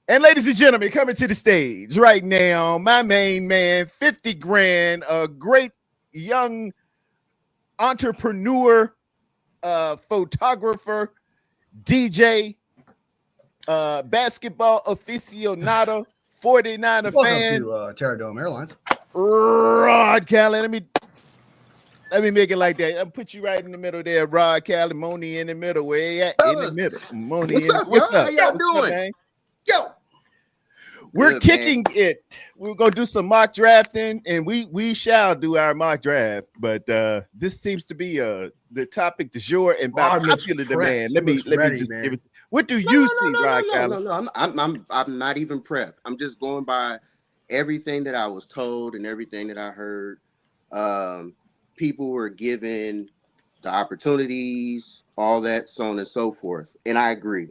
And ladies and gentlemen, coming to the stage right now, my main man, 50 grand, a great young entrepreneur, photographer, DJ, basketball aficionado, 49er Welcome fan. to Tarrerdome Airlines. Rod Callen. Let me make it like that. I'll put you right in the middle there, Rod Callen. Moni in the middle. Where you at? In the middle. Moni What's up, what's bro? up? How y'all What's up, doing? man? Yo, We're Good, kicking man. it. We're gonna do some mock drafting, and we shall do our mock draft. But this seems to be the topic du jour and by Rod looks popular prepped. demand. He Let me looks let me ready, just man. give it. What do No, you no, see, no, Rod no, Callen? no, no, no. I'm not even prepped. I'm just going by everything that I was told and everything that I heard. People were given the opportunities, all that, so on and so forth, and I agree.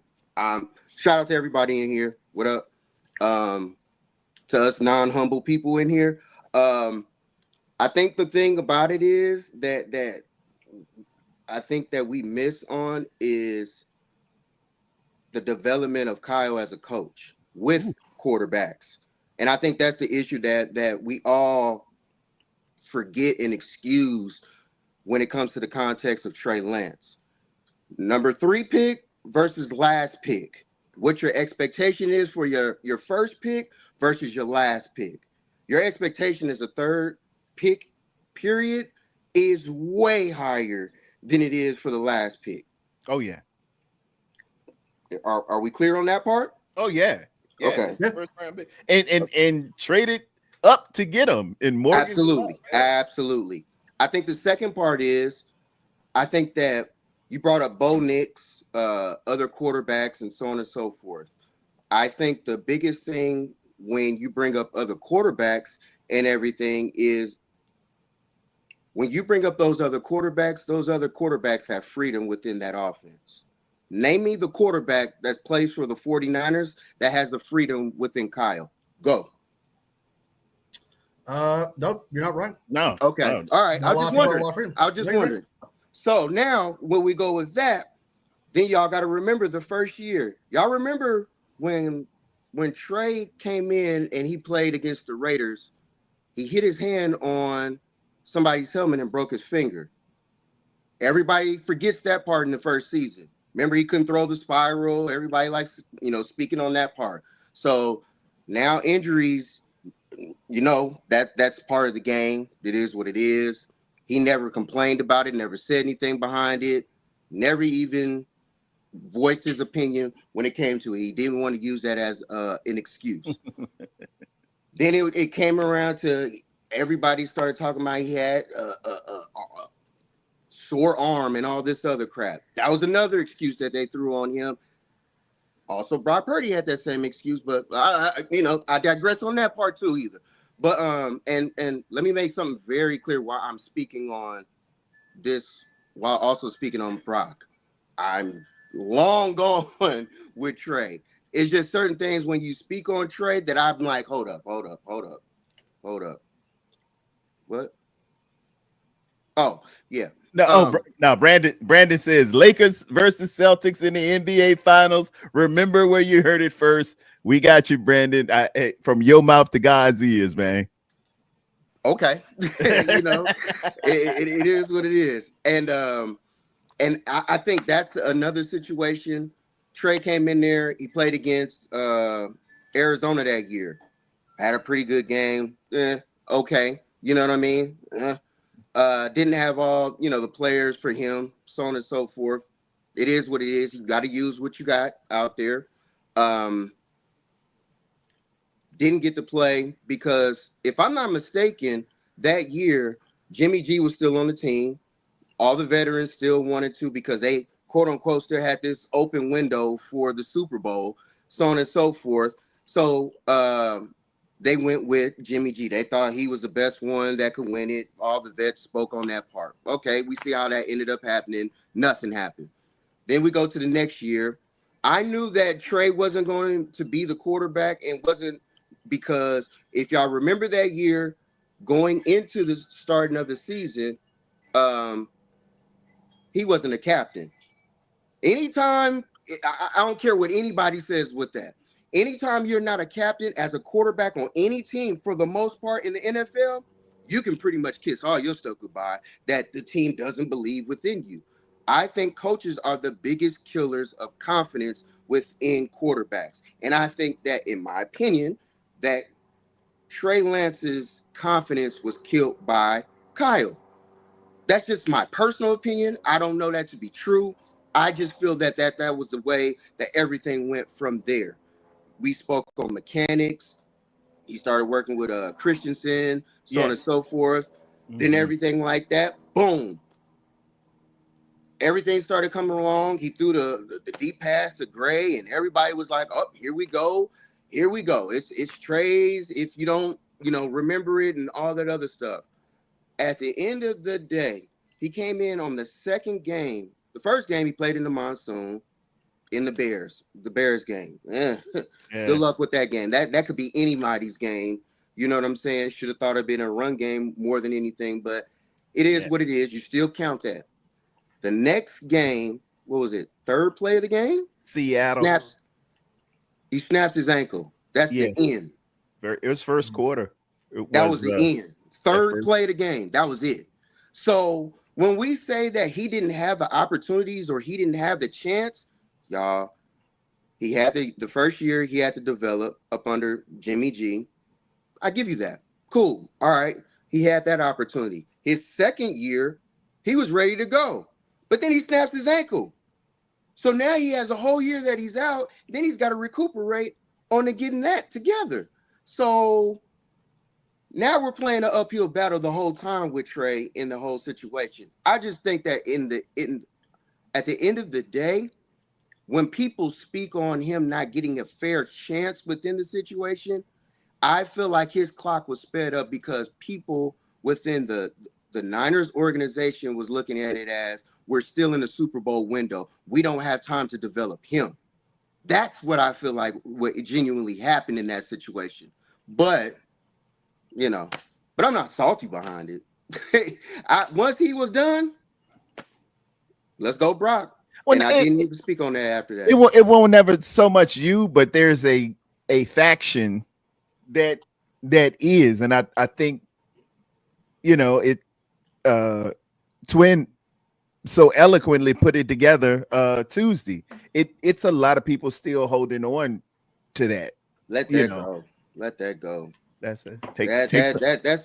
Shout out to everybody in here. What up? To us non-humble people in here. I think the thing about it is that I think that we miss on is the development of Kyle as a coach with quarterbacks. And I think that's the issue that we all forget and excuse when it comes to the context of Trey Lance. Number 3 pick versus last pick. What your expectation is for your first pick versus your last pick. Your expectation as a third pick, period, is way higher than it is for the last pick. Oh yeah, Are we clear on that part? oh yeah, yeah. Okay. It's the first round pick. And traded up to get him in mortgage. Absolutely. Absolutely. I think the second part is I think that you brought up Bo Nix, other quarterbacks, and so on and so forth. I think the biggest thing when you bring up other quarterbacks and everything is when you bring up those other quarterbacks have freedom within that offense. Name me the quarterback that plays for the 49ers that has the freedom within Kyle. Go. Nope, you're not right. No. Okay. No. All right. Not a lot of people have a lot of freedom. I was just Yeah, you're right. wondering. So now when we go with that, then y'all got to remember the first year. Y'all remember when Trey came in and he played against the Raiders, he hit his hand on somebody's helmet and broke his finger. Everybody forgets that part in the first season. Remember, he couldn't throw the spiral. Everybody likes, speaking on that part. So now injuries, that's part of the game. It is what it is. He never complained about it, never said anything behind it, never even voiced his opinion when it came to it. He didn't want to use that as an excuse. Then it came around to everybody started talking about he had a sore arm and all this other crap. That was another excuse that they threw on him. Also, Brock Purdy had that same excuse, but I digress on that part too either. But and let me make something very clear why I'm speaking on this while also speaking on Brock. I'm long gone with Trey. It's just certain things when you speak on Trey that I'm like, hold up. What? Oh, yeah. No, Brandon says Lakers versus Celtics in the NBA Finals. Remember where you heard it first. We got you, Brandon. From your mouth to God's ears, man. Okay. It is what it is. And I think that's another situation. Trey came in there. He played against Arizona that year. Had a pretty good game. Okay. You know what I mean? Didn't have all, the players for him, so on and so forth. It is what it is. You got to use what you got out there. Didn't get to play because, if I'm not mistaken, that year, Jimmy G was still on the team. All the veterans still wanted to because they, quote unquote, still had this open window for the Super Bowl, so on and so forth. So they went with Jimmy G. They thought he was the best one that could win it. All the vets spoke on that part. Okay, we see how that ended up happening. Nothing happened. Then we go to the next year. I knew that Trey wasn't going to be the quarterback and wasn't because if y'all remember that year going into the starting of the season, he wasn't a captain. Anytime, I don't care what anybody says with that. anytime you're not a captain as a quarterback on any team, for the most part in the NFL, you can pretty much kiss all your stuff goodbye that the team doesn't believe within you. I think coaches are the biggest killers of confidence within quarterbacks. And I think that, in my opinion, that Trey Lance's confidence was killed by Kyle. That's just my personal opinion. I don't know that to be true. I just feel that that was the way that everything went from there. We spoke on mechanics. He started working with Christensen, so on and so forth. Then everything like that, boom. Everything started coming along. He threw the deep pass to Gray, and everybody was like, "Oh, here we go, here we go." It's Trey's. If you don't, remember it and all that other stuff. At the end of the day, he came in on the second game. The first game he played in the monsoon in the Bears game. Good luck with that game. That could be anybody's game. You know what I'm saying? Should have thought it'd been a run game more than anything, but it is what it is. You still count that. The next game, what was it? Third play of the game? Seattle. He snaps his ankle. That's the end. It was first quarter. That was the end. Third play of the game. That was it. So when we say that he didn't have the opportunities or he didn't have the chance, y'all, he had the first year he had to develop up under Jimmy G. I give you that. Cool. All right. He had that opportunity. His second year, he was ready to go. But then he snaps his ankle. So now he has a whole year that he's out. Then he's got to recuperate on getting that together. So now we're playing an uphill battle the whole time with Trey in the whole situation. I just think that at the end of the day, when people speak on him not getting a fair chance within the situation, I feel like his clock was sped up because people within the Niners organization was looking at it as, we're still in the Super Bowl window. We don't have time to develop him. That's what I feel like what genuinely happened in that situation. But, but I'm not salty behind it. Once he was done, let's go Brock. And I didn't need to speak on that after that. It won't never so much you, but there's a faction that is, and I think, Twin so eloquently put it together Tuesday. It's a lot of people still holding on to that. Let that go. Let that go. That's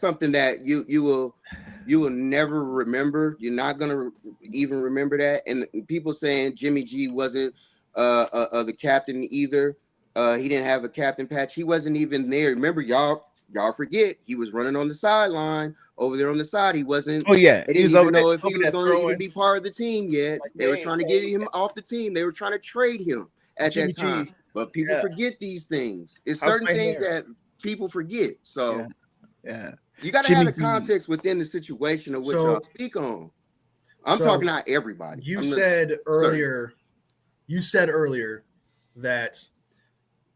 something that you will never remember. You're not gonna even remember that. And people saying Jimmy G wasn't the captain either. He didn't have a captain patch. He wasn't even there. Remember, y'all forget he was running on the sideline over there on the side. He wasn't. Oh yeah, they didn't even know if he was going to even be part of the team yet. They were trying to get him off the team. They were trying to trade him at that time. But people forget these things. It's certain things that people forget. So you got to have the context within the situation of what y'all speak on. I'm talking not everybody. You said earlier that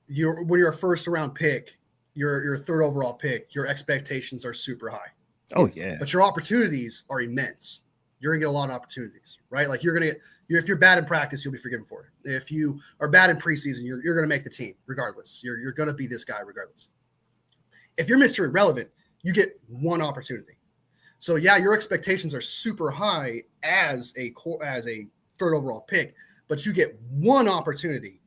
when you're a first round pick, your third overall pick, your expectations are super high. Oh yeah. But your opportunities are immense. You're gonna get a lot of opportunities, right? Like if you're bad in practice, you'll be forgiven for it. If you are bad in preseason, you're gonna make the team regardless. You're gonna be this guy regardless. If you're Mr. Irrelevant, you get one opportunity. So yeah, your expectations are super high as a third overall pick, but you get one opportunity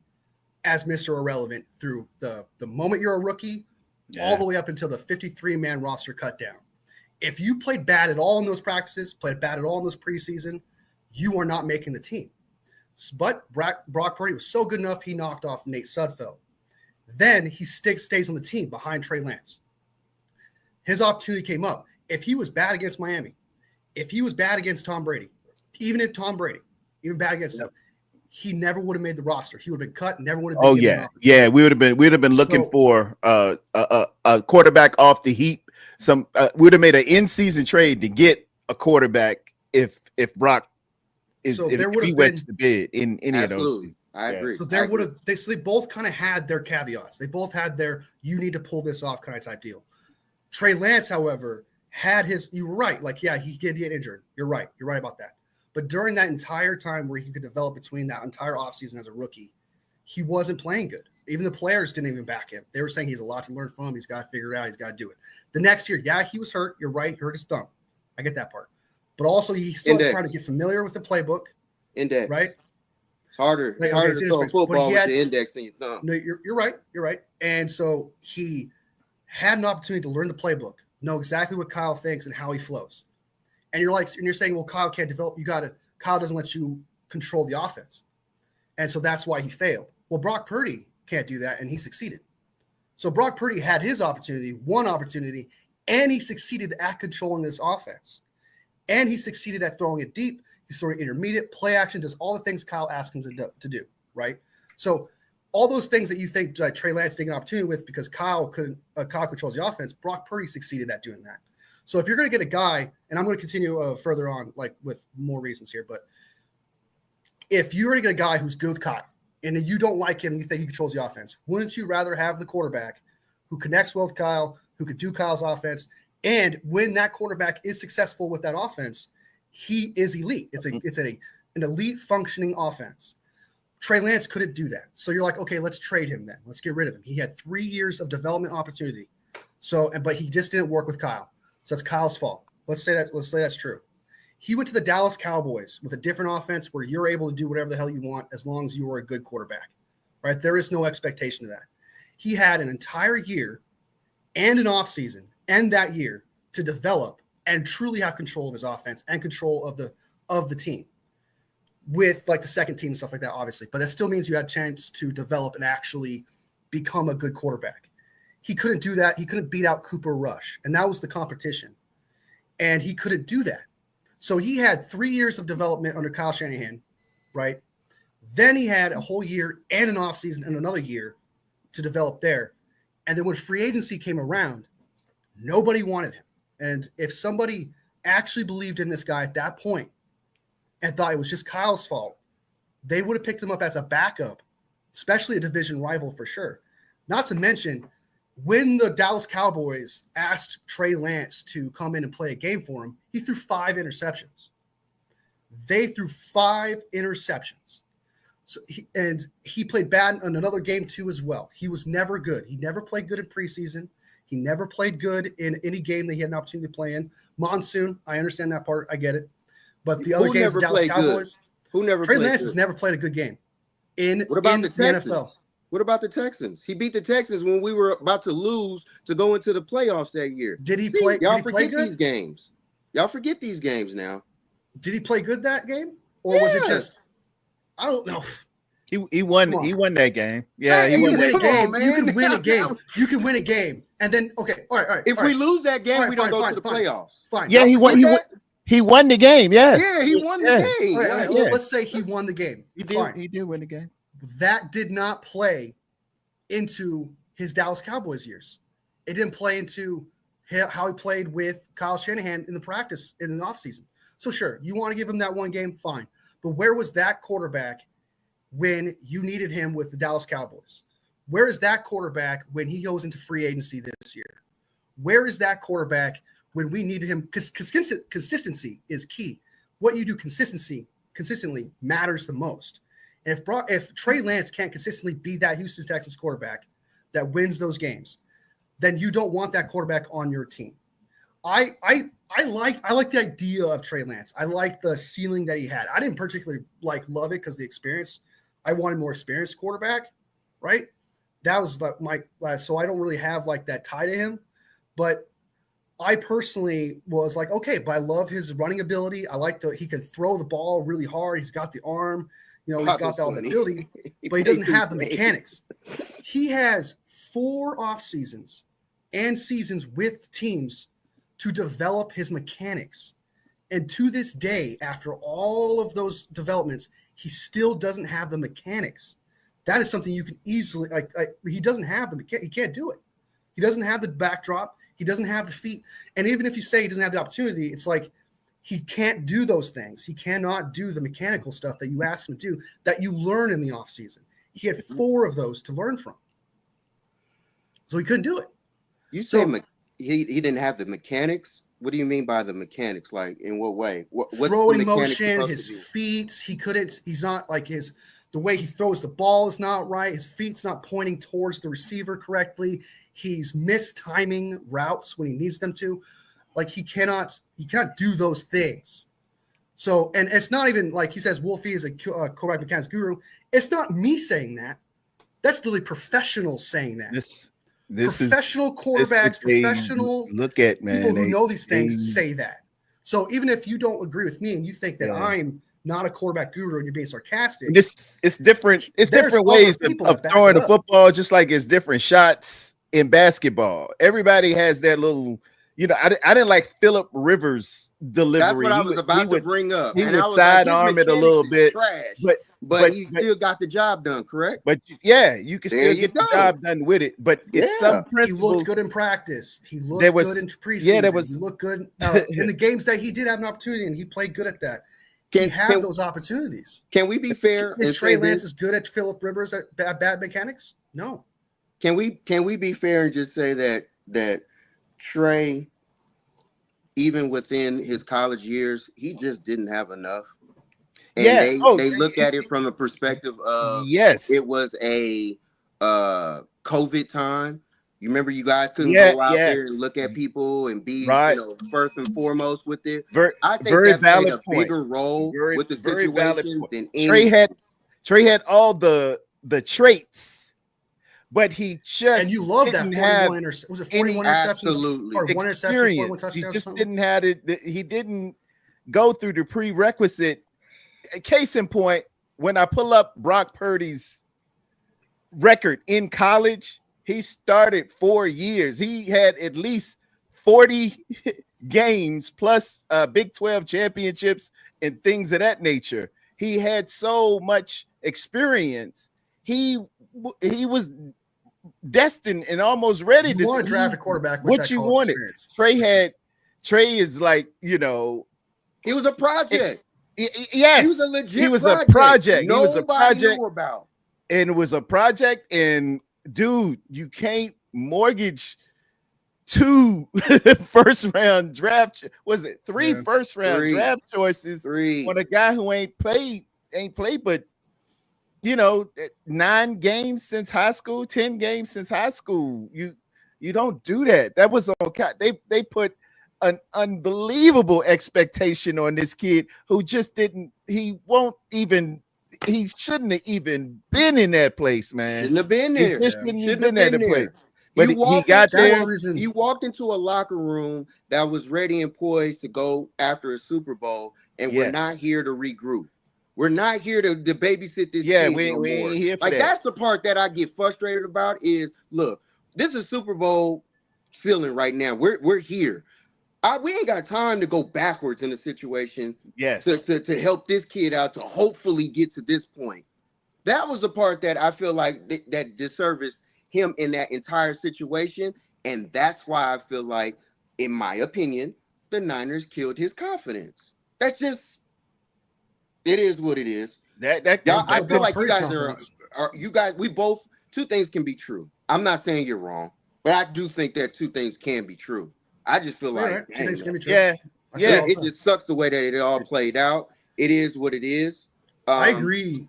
as Mr. Irrelevant through the moment you're a rookie all the way up until the 53-man roster cut down. If you played bad at all in those practices, played bad at all in those preseason, you are not making the team. But Brock Purdy was so good enough, he knocked off Nate Sudfeld. Then he stays on the team behind Trey Lance. His opportunity came up. If he was bad against Miami, if he was bad against Tom Brady, even bad against him, he never would have made the roster. He would have been cut. Never would have been. Oh yeah. We would have been looking for a quarterback off the heap. We would have made an in-season trade to get a quarterback if Brock if he wets the bid in any of those. I agree. So there would have they both kind of had their caveats. They both had their you need to pull this off kind of type deal. Trey Lance, however, had his. You were right. Like he did get injured. You're right. You're right about that. But during that entire time where he could develop between that entire offseason as a rookie, he wasn't playing good. Even the players didn't even back him. They were saying he's a lot to learn from. He's got to figure it out. He's got to do it. The next year, yeah, he was hurt. You're right. He hurt his thumb. I get that part. But also, he's still trying to get familiar with the playbook. Index. Right? It's harder. It's harder to throw a football with the index than your thumb. No, you're right. You're right. And so he had an opportunity to learn the playbook, know exactly what Kyle thinks and how he flows. And you're saying, well, Kyle can't develop. Kyle doesn't let you control the offense. And so that's why he failed. Well, Brock Purdy can't do that, and he succeeded. So Brock Purdy had his opportunity, one opportunity, and he succeeded at controlling this offense. And he succeeded at throwing it deep. He's throwing intermediate, play action, does all the things Kyle asked him to do, right? So all those things that you think Trey Lance taking an opportunity with because Kyle controls the offense, Brock Purdy succeeded at doing that. So if you're going to get a guy, and I'm going to continue further on, like with more reasons here, but if you're going to get a guy who's good with Kyle, and you don't like him, and you think he controls the offense, wouldn't you rather have the quarterback who connects well with Kyle, who could do Kyle's offense, and when that quarterback is successful with that offense, he is elite. It's an elite functioning offense. Trey Lance couldn't do that. So you're like, okay, let's trade him then. Let's get rid of him. He had 3 years of development opportunity. But he just didn't work with Kyle. So that's Kyle's fault. Let's say that's true. He went to the Dallas Cowboys with a different offense where you're able to do whatever the hell you want as long as you are a good quarterback, right? There is no expectation of that. He had an entire year and an offseason and that year to develop and truly have control of his offense and control of the team with like the second team and stuff like that, obviously. But that still means you had a chance to develop and actually become a good quarterback. He couldn't do that. He couldn't beat out Cooper Rush, and that was the competition. And he couldn't do that. So he had 3 years of development under Kyle Shanahan, right? Then he had a whole year and an offseason and another year to develop there. And then when free agency came around, nobody wanted him. And if somebody actually believed in this guy at that point and thought it was just Kyle's fault, they would have picked him up as a backup, especially a division rival for sure. Not to mention, when the Dallas Cowboys asked Trey Lance to come in and play a game for him, he threw 5 interceptions. They threw 5 interceptions. So he played bad in another game too as well. He was never good. He never played good in preseason. He never played good in any game that he had an opportunity to play in. Monsoon, I understand that part. I get it. But the other games, the Dallas Cowboys, Trey Lance has never played a good game in the NFL. What about the Texans? He beat the Texans when we were about to lose to go into the playoffs that year. Did he play? Y'all forget these games. Y'all forget these games now. Did he play good that game, or was it just? I don't know. He won. He won that game. Yeah, he won that game. You can win a game. You can win a game, and then okay, all right. If we lose that game, we don't go to the playoffs. Fine. Yeah, he won. He won the game. Yes. Yeah, he won the game. All right, let's say he won the game. He did win the game. That did not play into his Dallas Cowboys years. It didn't play into how he played with Kyle Shanahan in the practice in the offseason. So sure, you want to give him that one game, fine. But where was that quarterback when you needed him with the Dallas Cowboys? Where is that quarterback when he goes into free agency this year? Where is that quarterback when we needed him? Because consistency is key. What you do consistently matters the most. And if Trey Lance can't consistently be that Houston Texans quarterback that wins those games, then you don't want that quarterback on your team. I like the idea of Trey Lance. I like the ceiling that he had. I didn't particularly love it because the experience. I wanted more experienced quarterback, right? That was my so I don't really have that tie to him. But I personally was like, okay, but I love his running ability. I like he can throw the ball really hard. He's got the arm. He's got all the ability, but he doesn't have the mechanics. He has 4 off seasons and seasons with teams to develop his mechanics. And to this day, after all of those developments, he still doesn't have the mechanics. That is something you can easily he doesn't have he can't do it. He doesn't have the backdrop. He doesn't have the feet. And even if you say he doesn't have the opportunity, it's like he can't do those things. He cannot do the mechanical stuff that you ask him to do that you learn in the offseason. He had 4 of those to learn from. So he couldn't do it. You say he didn't have the mechanics? What do you mean by the mechanics? Like, in what way? What's throwing motion, his feet. He couldn't. He's not The way he throws the ball is not right. His feet's not pointing towards the receiver correctly. He's mistiming routes when he needs them to. Like he cannot do those things. So, and it's not even like he says Wolfie is a quarterback mechanics guru. It's not me saying that. That's literally professionals saying that. This professional quarterbacks, professional look at, man, people who know these things say that. So even if you don't agree with me and you think that I'm not a quarterback guru and you're being sarcastic, it's different. It's different ways of throwing the football, just like it's different shots in basketball. Everybody has their little, I didn't like Phillip Rivers' delivery. That's what I was about to bring up. He would sidearm it a little bit, but he still got the job done, correct? But you can still get the job done with it. But it's some principles. He looked good in practice. He looked good in preseason. He looked good in the games that he did have an opportunity, and he played good at that. He had those opportunities. Can we be fair? Is Trey Lance as good at Phillip Rivers at bad mechanics? No. Can we be fair and just say that Trey, even within his college years, he just didn't have enough? And they look at it from a perspective of it was a COVID time. You remember you guys couldn't go out there and look at people and be first and foremost with it. I think that played a bigger role with the situation than any. Trey had all the traits, but he just and you love that 41 was it 41 interceptions? Absolutely. Or one interception, 41 touchdowns. He just didn't have it. He didn't go through the prerequisite. Case in point, when I pull up Brock Purdy's record in college, he started 4 years. He had at least 40 games plus Big 12 championships and things of that nature. He had so much experience. He was destined and almost ready to draft a quarterback with what you wanted. Experience. Trey is like, he was a project. Yes, he was a legit. He was a project. Nobody he was a project knew about. And it was a project. And dude, you can't mortgage 2 first-round draft. Was it 3 first-round draft choices on a guy who ain't played, but 9 games since high school, 10 games since high school. You don't do that. That was okay. They put an unbelievable expectation on this kid who just didn't. He shouldn't have even been in that place, man. Shouldn't have been there. He just shouldn't have been in that place. But he got there. He walked into a locker room that was ready and poised to go after a Super Bowl, and we're not here to regroup. We're not here to babysit this kid we ain't here for that. That's the part that I get frustrated about is, look, this is Super Bowl feeling right now. We're here. We ain't got time to go backwards in the situation. Yes. To help this kid out to hopefully get to this point. That was the part that I feel like that disserviced him in that entire situation. And that's why I feel like, in my opinion, the Niners killed his confidence. That's just, it is what it is. I feel like you guys, we both, 2 things can be true. I'm not saying you're wrong, but I do think that 2 things can be true. I just feel like, it just sucks the way that it all played out. It is what it is. I agree.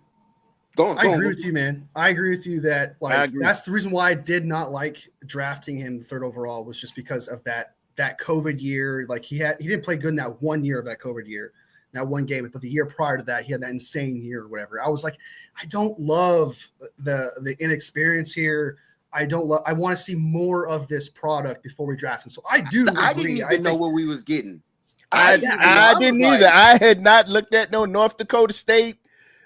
I agree with you, man. I agree with you that that's the reason why I did not like drafting him 3rd overall was just because of that COVID year. Like he didn't play good in that 1 year of that COVID year, that 1 game, but the year prior to that, he had that insane year or whatever. I was like, I don't love the inexperience here. I want to see more of this product before we draft him. So I do. I didn't even know what we was getting. I didn't either. I had not looked at no North Dakota State.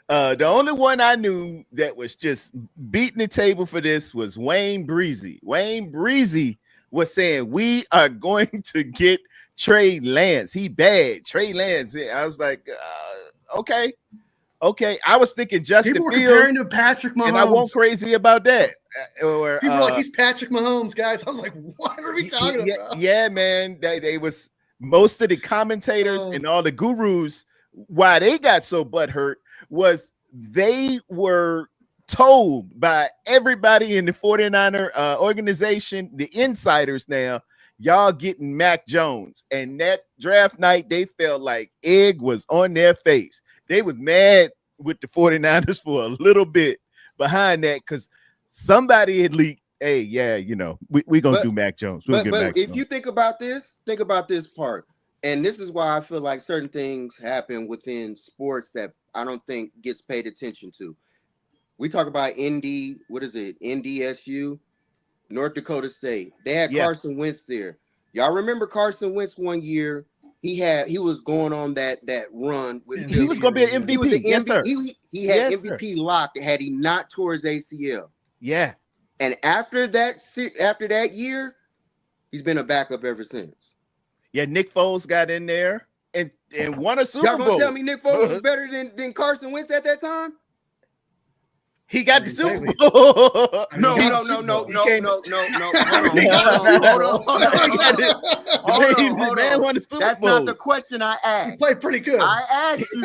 The only one I knew that was just beating the table for this was Wayne Breezy. Wayne Breezy was saying, we are going to get Trey Lance. He bad. Trey Lance. I was like, okay. I was thinking Justin People were Fields. Comparing to Patrick Mahomes. And I wasn't crazy about that. People were like, he's Patrick Mahomes, guys. I was like, what are we talking about? Yeah, man. They was most of the commentators and all the gurus, why they got so butthurt was they were told by everybody in the 49er organization, the insiders now, y'all getting Mac Jones. And that draft night, they felt like egg was on their face. They was mad with the 49ers for a little bit behind that because somebody had leaked. Hey, yeah, we're gonna do Mac Jones. But if you think about this part, and this is why I feel like certain things happen within sports that I don't think gets paid attention to. We talk about NDSU, North Dakota State. They had Carson Wentz there. Y'all remember Carson Wentz one year? He was going on that run with. He was going to be an MVP. He was the yes, sir. He had MVP locked. Had he not tore his ACL? Yeah. And after that year, he's been a backup ever since. Yeah, Nick Foles got in there and won a Super Bowl. Y'all gonna tell me Nick Foles was better than Carson Wentz at that time? He got the Super Bowl. No. That's not the question I asked. He played pretty good. I asked you,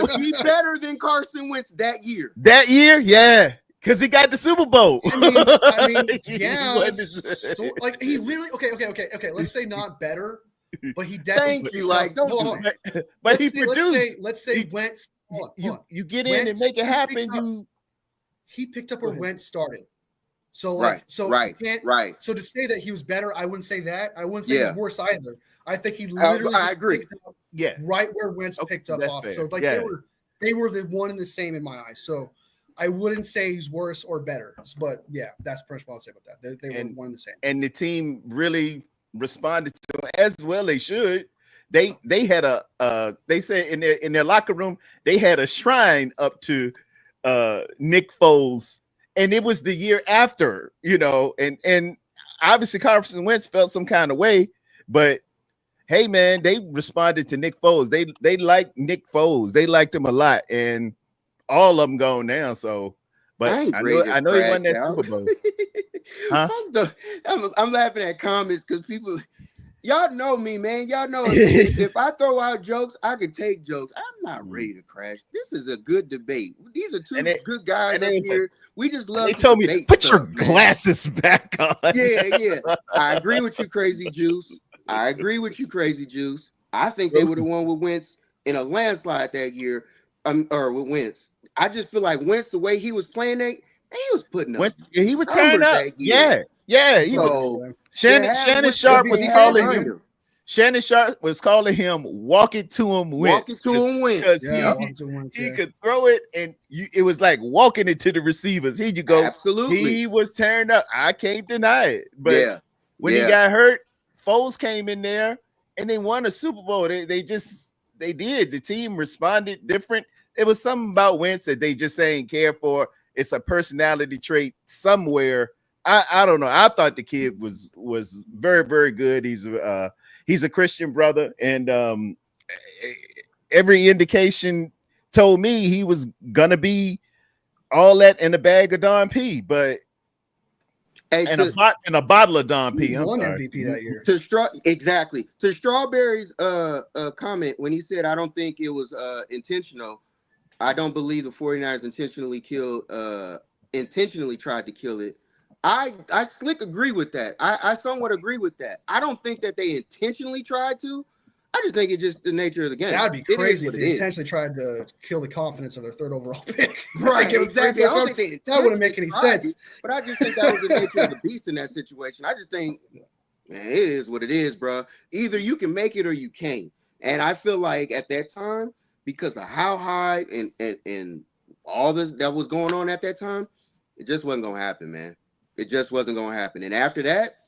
was he better than Carson Wentz that year? That year, yeah. Because he got the Super Bowl. I mean yeah. Like he literally okay. Let's say not better, but he definitely. Thank you. Like, don't do that. But he produced. Let's say Wentz. You get in Wentz, and make it happen. He picked up where Wentz started. So right. So to say that he was better, I wouldn't say that. I wouldn't say he was worse either. I think he literally I agree. Right where Wentz picked up off. Fair. So like they were the one and the same in my eyes. So I wouldn't say he's worse or better, but yeah, that's pretty much what I'll say about that. They were one and the same. And the team really responded to him as well. They should. They had they said in their locker room they had a shrine up to Nick Foles, and it was the year after, and obviously Carson Wentz felt some kind of way, but hey man, they responded to Nick Foles. They liked Nick Foles. They liked him a lot, and all of them gone now. So, but I know he won that Super Bowl. Huh? I'm laughing at comments because people, y'all know me, man. Y'all know if I throw out jokes, I can take jokes. I'm not ready to crash. This is a good debate. These are two good guys up here. We just love. They told me put your glasses back on. Yeah. I agree with you, Crazy Juice. I think they would have won with Wentz in a landslide that year, or with Wentz. I just feel like Wentz, the way he was playing, he was putting up. He was tearing up. Yeah. He was. Shannon Sharp was calling him. Shannon Sharp was calling him "Walk it to him, Wentz." Because he could throw it, and it was like walking it to the receivers. Here you go. Absolutely, he was tearing up. I can't deny it. But when he got hurt, Foles came in there, and they won a Super Bowl. They did. The team responded different. It was something about Wentz that they just ain't care for. It's a personality trait somewhere. I don't know. I thought the kid was very, very good. He's a Christian brother, and every indication told me he was gonna be all that in a bag of Don P. But and a bottle of Don P. He won MVP that year. To Strawberry's comment when he said, "I don't think it was intentional." I don't believe the 49ers intentionally tried to kill it. I slick agree with that. I somewhat agree with that. I don't think that they intentionally tried to. I just think it's just the nature of the game. That'd be crazy if they intentionally tried to kill the confidence of their third overall pick. Right, exactly. I don't think that wouldn't make any sense. But I just think that was the nature of the beast in that situation. I just think, man, it is what it is, bro. Either you can make it or you can't. And I feel like at that time, because of how high and all this that was going on at that time, it just wasn't going to happen, man. It just wasn't going to happen. And after that,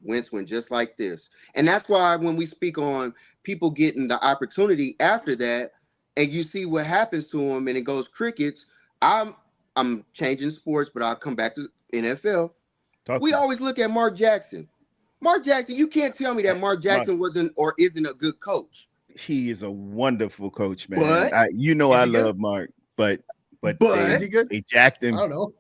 Wentz went just like this. And that's why when we speak on people getting the opportunity after that, and you see what happens to them and it goes crickets, I'm changing sports, but I'll come back to NFL. We always look at Mark Jackson. Mark Jackson, you can't tell me that Mark Jackson wasn't or isn't a good coach. He is a wonderful coach, man. I love Mark, but is he good? They jacked him. I don't know.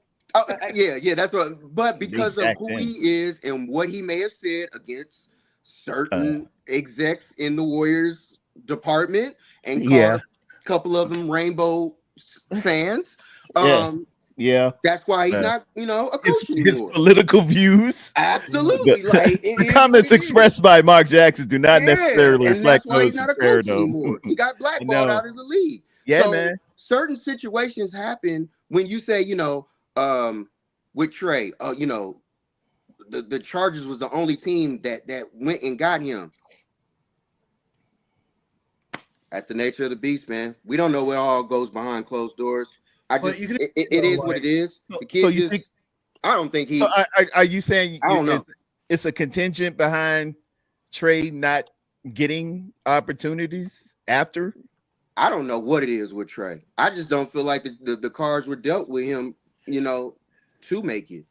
Yeah, that's what. But because of who he is and what he may have said against certain execs in the Warriors department, and called a couple of them rainbow fans. That's why he's not, a coach anymore. His political views. Absolutely. The comments expressed by Mark Jackson do not necessarily reflect those. He's not a coach anymore. He got blackballed out of the league. Yeah, man. certain situations happen when you say, with Trey, the Chargers was the only team that went and got him. That's the nature of the beast, man. We don't know what all goes behind closed doors. It is what it is. The kid so you think? I don't think he. So are you saying I don't know. It's a contingent behind Trey not getting opportunities after? I don't know what it is with Trey. I just don't feel like the cards were dealt with him, to make it.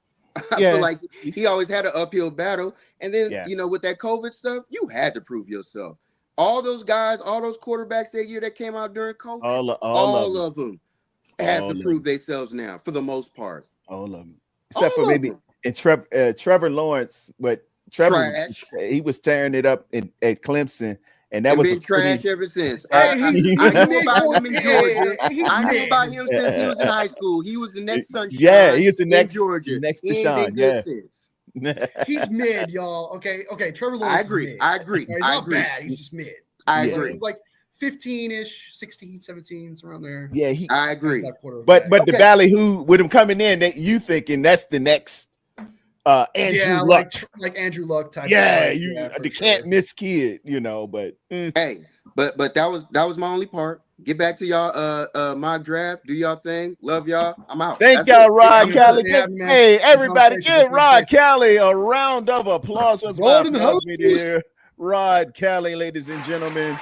I feel like he always had an uphill battle. And then, with that COVID stuff, you had to prove yourself. All those guys, all those quarterbacks that year that came out during COVID, all of them have to prove themselves now, for the most part. All of them. Except for maybe and Trevor Lawrence, but Trevor, he was tearing it up at Clemson. And that was been trash ever since. Hey, I knew about him in Georgia. I knew about him since he was in high school. He was the next Sunshine. Yeah, he was the next Georgia. Next Deshaun. Yeah. He's mid, y'all. Okay. Trevor Lawrence. I agree. He's not bad. He's just mid. I agree. He's like 15-ish, 16, 17, around there. Yeah, I agree. But the ballyhoo with him coming in, that you thinking that's the next Andrew Luck. like Andrew Luck type. Yeah, the can't miss kid, but hey, but that was my only part. Get back to y'all mock draft. Do y'all thing. Love y'all. I'm out. Thank y'all, Rod Kelly. Hey, everybody, give Rod Kelly a round of applause. Rod Kelly, ladies and gentlemen.